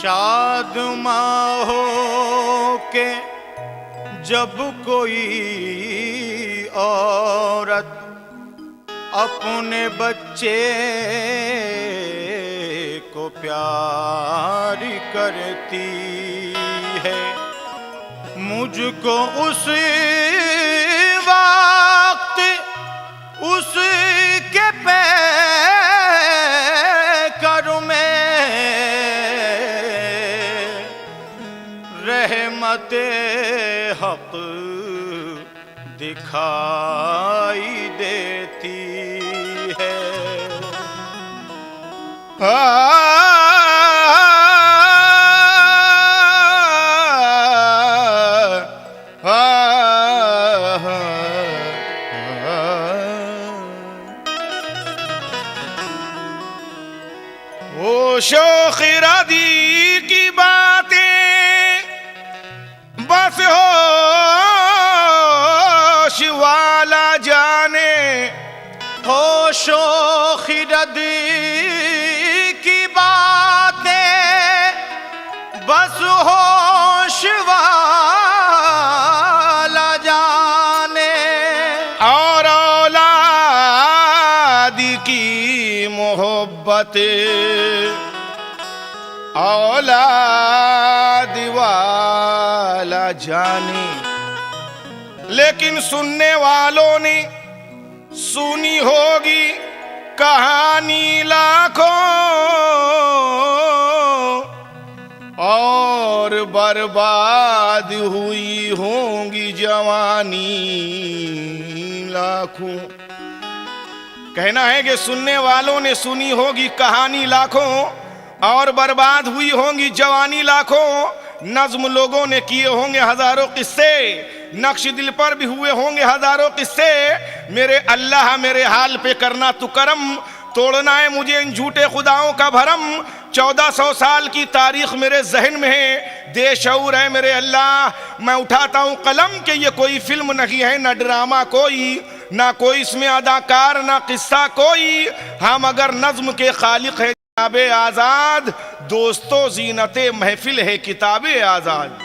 शाद माँ हो के जब कोई औरत अपने बच्चे को प्यार करती है, मुझको उस वक्त उसके पैकर में रहमते हक दिखाई देती है। वो शोखिरादी की बातें बस होश वाला जाने, होशो खिरद की बातें बस होश वाला जाने, और औलाद की मोहब्बत औलाद वाला जाने। लेकिन सुनने वालों ने सुनी होगी कहानी लाखों, और बर्बाद हुई होंगी जवानी लाखों। कहना है कि सुनने वालों ने सुनी होगी कहानी लाखों, और बर्बाद हुई होंगी जवानी लाखों। नज्म लोगों ने किए होंगे हजारों किस्से, नक्श दिल पर भी हुए होंगे हजारों किस्से। मेरे अल्लाह मेरे हाल पे करना तू करम, तोड़ना है मुझे इन झूठे खुदाओं का भरम। 1400 साल की तारीख मेरे जहन में है, देशऊर है मेरे अल्लाह। मैं उठाता हूँ कलम कि ये कोई फिल्म नहीं है, न ड्रामा कोई, ना कोई इसमें अदाकार, ना किस्सा कोई। हम अगर नज्म के खालिक है किताबे आजाद, दोस्तों जीनते महफिल है किताबे आजाद।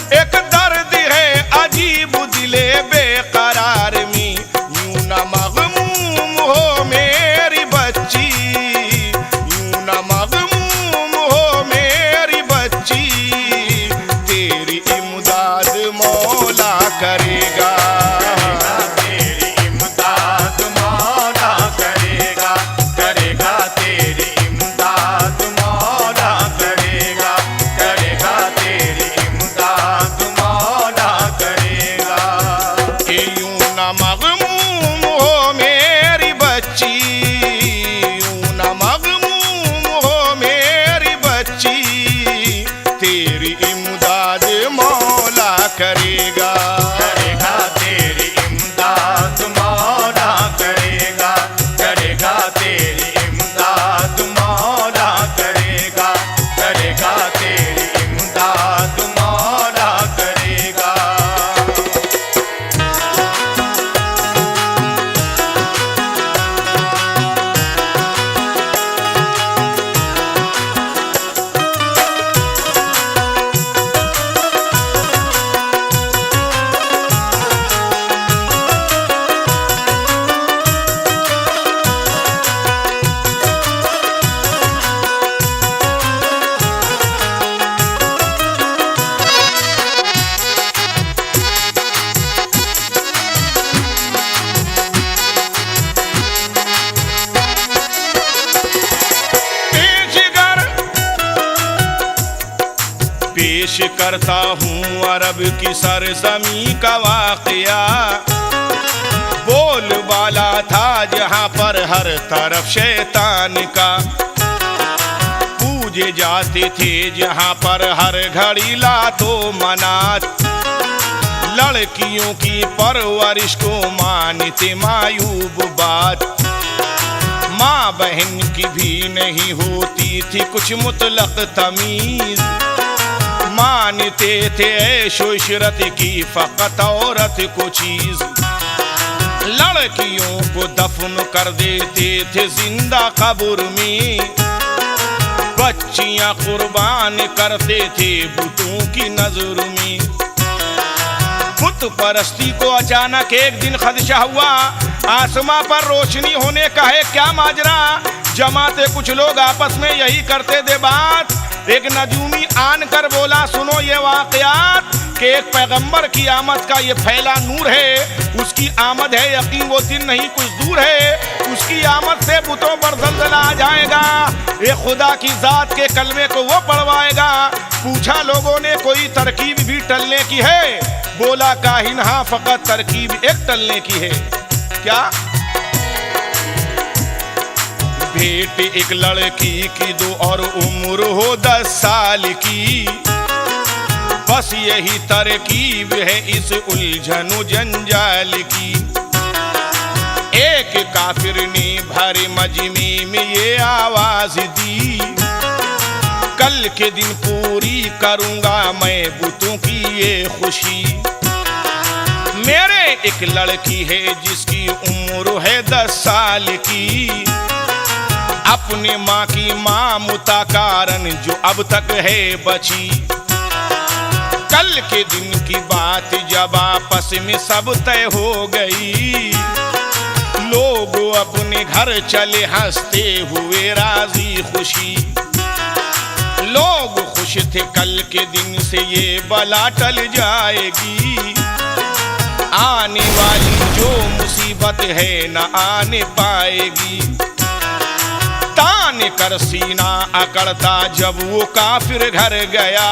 एक दर करता हूँ अरब की सरजमी का वाकया। बोल बाला था जहाँ पर हर तरफ शैतान का, पूजे जाते थे जहाँ पर हर घड़ी लातो मनात। लड़कियों की परवरिश को मानते मायूब बात, माँ बहन की भी नहीं होती थी कुछ मुतलक तमीज। मानते थे ऐशो इशरत की फकत औरत को चीज। लड़कियों को दफन कर देते थे जिंदा कब्र में, बच्चियां कुर्बान करते थे बुतों की नजर में। बुत परस्ती को अचानक एक दिन खदशा हुआ, आसमां पर रोशनी होने का है क्या माजरा। जमाते कुछ लोग आपस में यही करते थे बात। एक नजूमी आन कर बोला सुनो ये वाकयात, कि एक पैगंबर की आमद का ये फैला नूर है। उसकी आमद है यकीन वो दिन नहीं कुछ दूर है, उसकी आमद से बुतों पर जल्जला आ जाएगा। ये खुदा की जात के कलमे को वो पढ़वाएगा। पूछा लोगों ने कोई तरकीब भी टलने की है? बोला काहिन हाँ फकत तरकीब एक टलने की है। क्या? भेंट एक लड़की की दो और उम्र हो 10 साल की, बस यही तरकीब है इस उलझनो जंजाल की। एक काफिर ने भरे मजमे में ये आवाज दी, कल के दिन पूरी करूंगा मैं बुतों की ये खुशी। मेरे एक लड़की है जिसकी उम्र है 10 साल की, अपने माँ की मामूता कारण जो अब तक है बची। कल के दिन की बात जब आपस में सब तय हो गई, लोग अपने घर चले हंसते हुए राजी खुशी। लोग खुश थे कल के दिन से ये बला टल जाएगी, आने वाली जो मुसीबत है न आने पाएगी। तान कर सीना अकड़ता जब वो काफिर घर गया,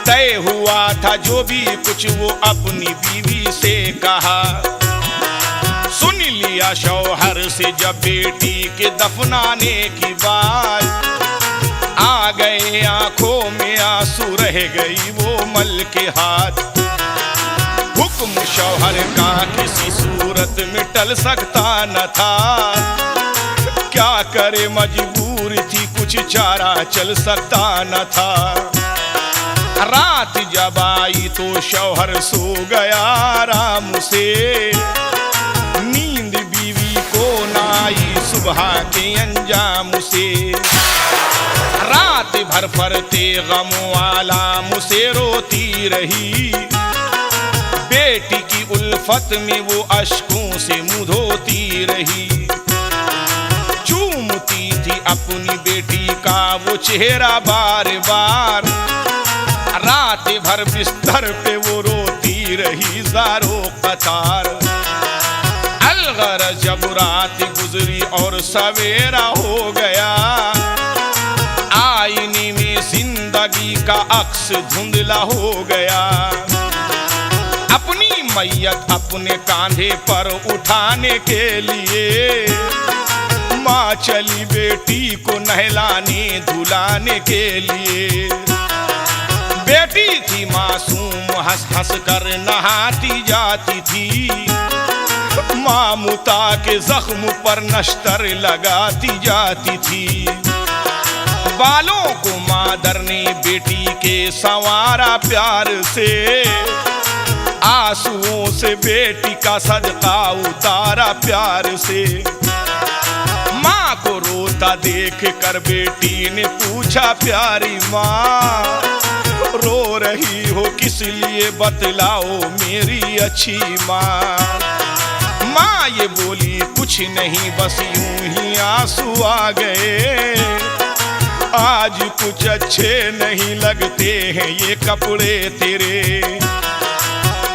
तय हुआ था जो भी कुछ वो अपनी बीवी से कहा। सुन लिया शौहर से जब बेटी के दफनाने की बात, आ गए आंखों में आंसू रह गई वो मल के हाथ। हुक्म शौहर का किसी सूरत में टल सकता न था, क्या करे मजबूर थी कुछ चारा चल सकता न था। रात जब आई तो शौहर सो गया आराम से, नींद बीवी को न आई सुबह के अंजाम से। रात भर फरते गम वाला मुझसे रोती रही, बेटी की उल्फत में वो अश्कों से मुंह धोती रही। चूमती थी अपनी बेटी का वो चेहरा बार बार, रात भर बिस्तर पे वो रोती रही ज़ारो कतार। अलगरज जब रात गुजरी और सवेरा हो गया, आईने में जिंदगी का अक्स धुंधला हो गया। अपनी मैयत अपने कांधे पर उठाने के लिए माँ चली बेटी को नहलाने धुलाने के लिए। बेटी थी मासूम हंस हंस कर नहाती जाती थी, मामूता के जख्म पर नश्तर लगाती जाती थी। बालों को मादर ने बेटी के संवारा प्यार से, आंसुओं से बेटी का सदका उतारा प्यार से। माँ को रोता देख कर बेटी ने पूछा प्यारी माँ, रो रही हो किस लिए बतलाओ मेरी अच्छी माँ। माँ ये बोली कुछ नहीं बस यूं ही आंसू आ गए, आज कुछ अच्छे नहीं लगते हैं ये कपड़े तेरे।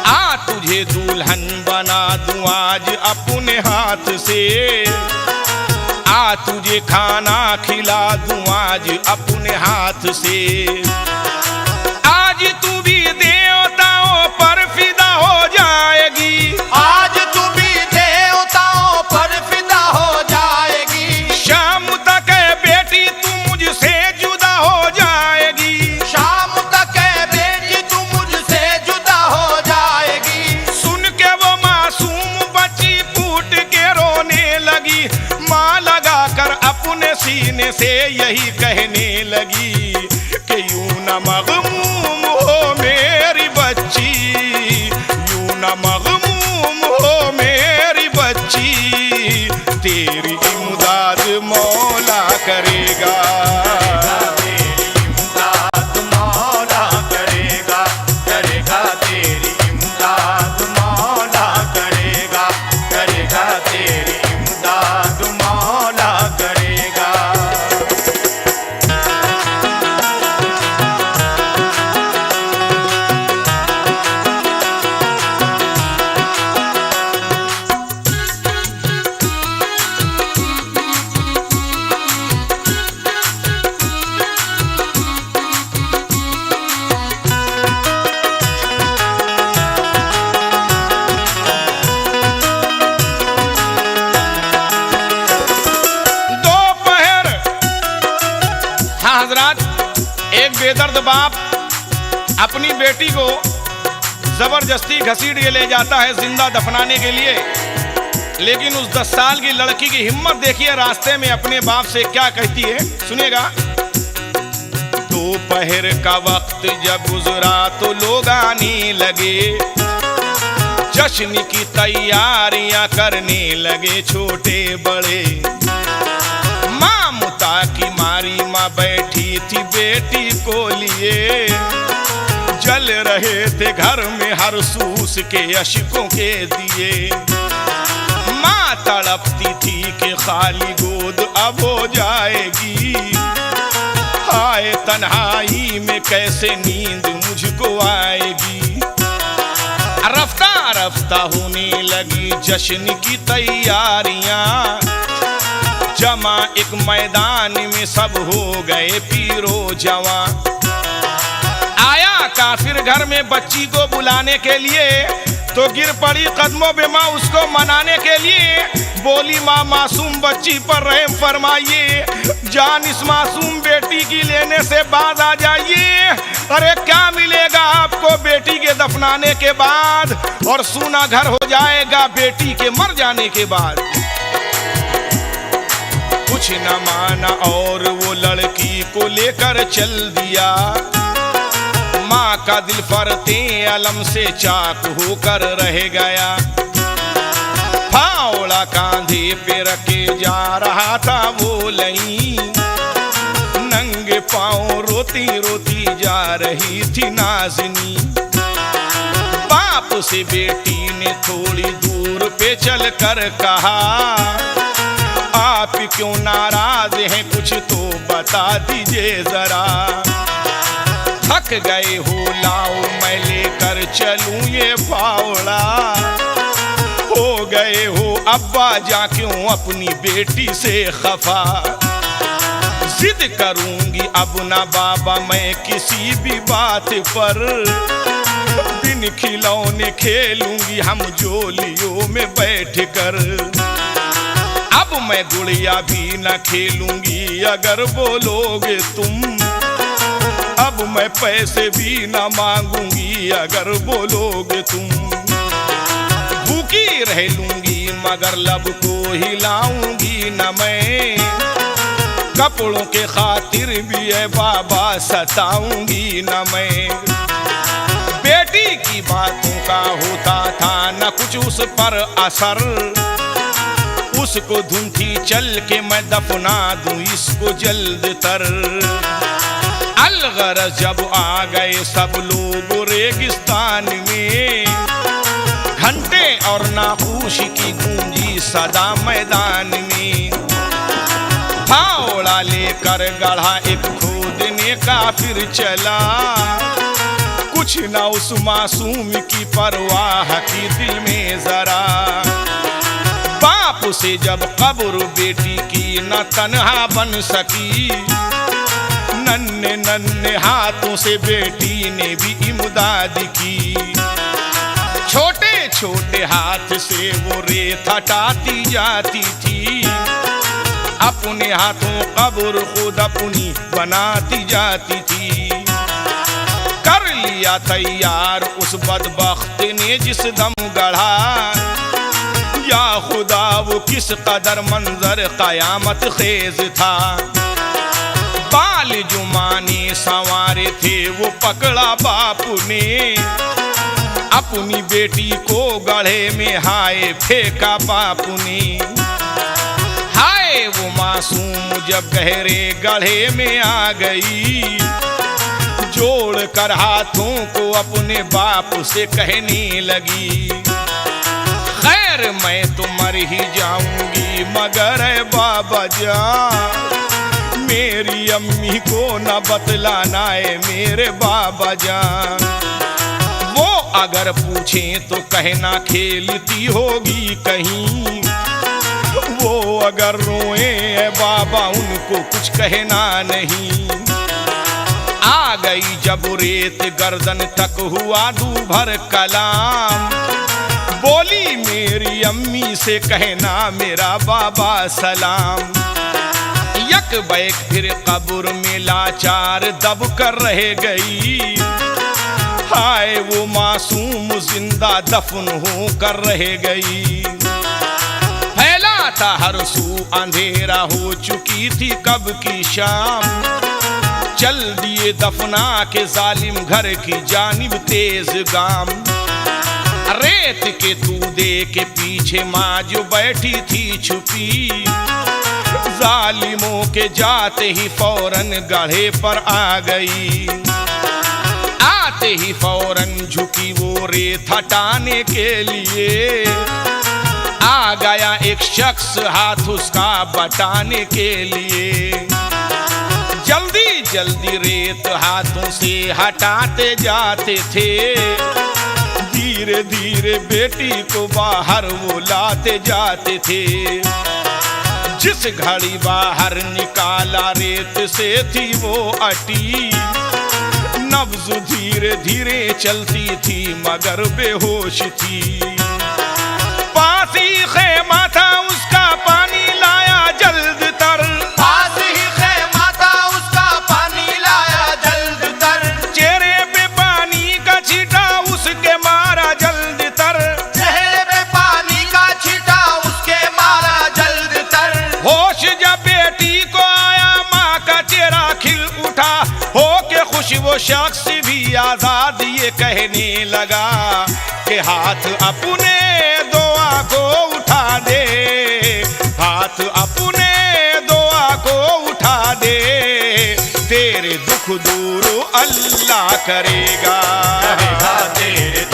आ तुझे दुल्हन बना दूं आज अपने हाथ से, आ तुझे खाना खिला दूं आज अपने हाथ से। आज तू भी देवताओं पर फिदा हो जाएगी, आज तू भी देवताओं पर फिदा हो जाएगी। शाम तक है बेटी तू मुझसे जुदा हो जाएगी, शाम तक है बेटी तू मुझसे जुदा हो जाएगी। सुन के वो मासूम बच्ची फूट के रोने लगी, माँ लगा कर अपने सीने से यही कहने लगी कि यूं न मगमूम हो मेरी बच्ची, यूं न मगमूम हो मेरी बच्ची, तेरी इमदाद मौला करेगा, तेरी इमदाद मौला करेगा, करेगा तेरी इमदाद मौला करेगा, करेगा तेरी इमदाद मौला करेगा। दोपहर, हाँ हजरात, एक बेदर्द बाप अपनी बेटी को जबरदस्ती घसीट के ले जाता है जिंदा दफनाने के लिए, लेकिन उस 10 साल की लड़की की हिम्मत देखिए, रास्ते में अपने बाप से क्या कहती है, सुनिएगा। दोपहर का वक्त जब गुजरा तो लोग आने लगे, जश्न की तैयारियां करने लगे छोटे बड़े। माँ मुता की मारी माँ बैठी थी बेटी को लिए, जल रहे थे घर में हर सूस के अश्कों के दिए। माँ तड़पती थी कि खाली गोद अब हो जाएगी, हाय तन्हाई में कैसे नींद मुझको आएगी। रफ्ता रफ्ता होने लगी जश्न की तैयारियां, जमा एक मैदान में सब हो गए पीरो जवां। आया काफिर घर में बच्ची को बुलाने के लिए, तो गिर पड़ी कदमों पे माँ उसको मनाने के लिए। बोली माँ मासूम बच्ची पर रहम फरमाइए, जान इस मासूम बेटी की लेने से बाज आ जाइए। अरे क्या मिलेगा आपको बेटी के दफनाने के बाद, और सूना घर हो जाएगा बेटी के मर जाने के बाद। कुछ न माना और वो लड़की को लेकर चल दिया। माँ का दिल फरते अलम से चाक होकर रह गया। फावड़ा कांधे पे रखे जा रहा था वो लई, नंगे पाँव रोती रोती जा रही थी नाज़नी। बाप से बेटी ने थोड़ी दूर पे चल कर कहा, आप क्यों नाराज हैं, कुछ तो बता दीजिए जरा। थक गए हो लाओ मैं लेकर चलूं ये फावड़ा, हो गए हो अब्बा जा क्यों अपनी बेटी से खफा। जिद करूंगी अब ना बाबा मैं किसी भी बात पर, बिन खिलौने खेलूंगी हम जोलियों में बैठ कर। अब मैं गुड़िया भी न खेलूंगी अगर बोलोगे तुम, अब मैं पैसे भी न मांगूंगी अगर बोलोगे तुम। भूखी रह लूंगी मगर लब को हिलाऊंगी न मैं, कपड़ों के खातिर भी है बाबा सताऊंगी न मैं। बेटी की बातों का होता था न कुछ उस पर असर, उसको धुंधी चल के मैं दफना दूं इसको जल्द तर। अलगरज जब आ गए सब लोग रेगिस्तान में, घंटे और नाखूश की गूंजी सदा मैदान में। फावड़ा लेकर गढ़ा एक खोदने का फिर चला, कुछ ना उस मासूम की परवाह की दिल में जरा। बाप से जब कब्र बेटी की न तन्हा बन सकी, न नन्हे नन्हे हाथों से बेटी ने भी इमदाद की। छोटे छोटे हाथ से वो रेत हटाती जाती थी, अपने हाथों कब्र खुद अपनी बनाती जाती थी। कर लिया तैयार उस बदबख्त ने जिस दम गढ़ा, या खुदा वो किस कदर मंजर कयामत खेज था। बाल जुमाने संवारे थे वो पकड़ा बापू ने, अपनी बेटी को गढ़े में हाय फेंका बापू ने। हाय वो मासूम जब गहरे गढ़े में आ गई, जोड़ कर हाथों को अपने बाप से कहने लगी, खैर मैं तो मर ही जाऊंगी मगर है बाबा जान, मेरी अम्मी को न बतलाना है मेरे बाबा जान। वो अगर पूछें तो कहना खेलती होगी कहीं, वो अगर रोए है बाबा उनको कुछ कहना नहीं। आ गई जब रेत गर्दन तक हुआ दूभर कलाम, बोली मेरी अम्मी से कहना मेरा बाबा सलाम। यक बैक फिर कब्र में लाचार दब कर रह गई, हाय वो मासूम जिंदा दफन हो कर रह गई। फैला था हर सू अंधेरा हो चुकी थी कब की शाम, चल दिए दफना के जालिम घर की जानिब तेज गाम। रेत के तूदे के पीछे माँ जो बैठी थी छुपी, जालिमों के जाते ही फौरन गढ़े पर आ गई। आते ही फौरन झुकी वो रेत हटाने के लिए, आ गया एक शख्स हाथ उसका बटाने के लिए। जल्दी जल्दी रेत हाथों से हटाते जाते थे, धीरे धीरे बेटी को बाहर वो लाते जाते थे। जिस घड़ी बाहर निकाला रेत से थी वो अटी, नब्ज धीरे धीरे चलती थी मगर बेहोश थी। पास ही खेमा था उसका पानी लाया जल्द तर, पास ही खेमा था उसका पानी लाया जल्द तर, चेहरे पे पानी का छींटा उसके मारा जल्द तर, चेहरे पे पानी का छींटा उसके मारा जल्द तर। होश जब बेटी को आया माँ का चेहरा खिल उठा, हो के खुश वो शख्स भी आजाद ये कहने लगा कि हाथ अपने दुआ को उठा दे, हाथ अपने दुआ को उठा दे, तेरे दुख दूर अल्लाह करेगा, तेरे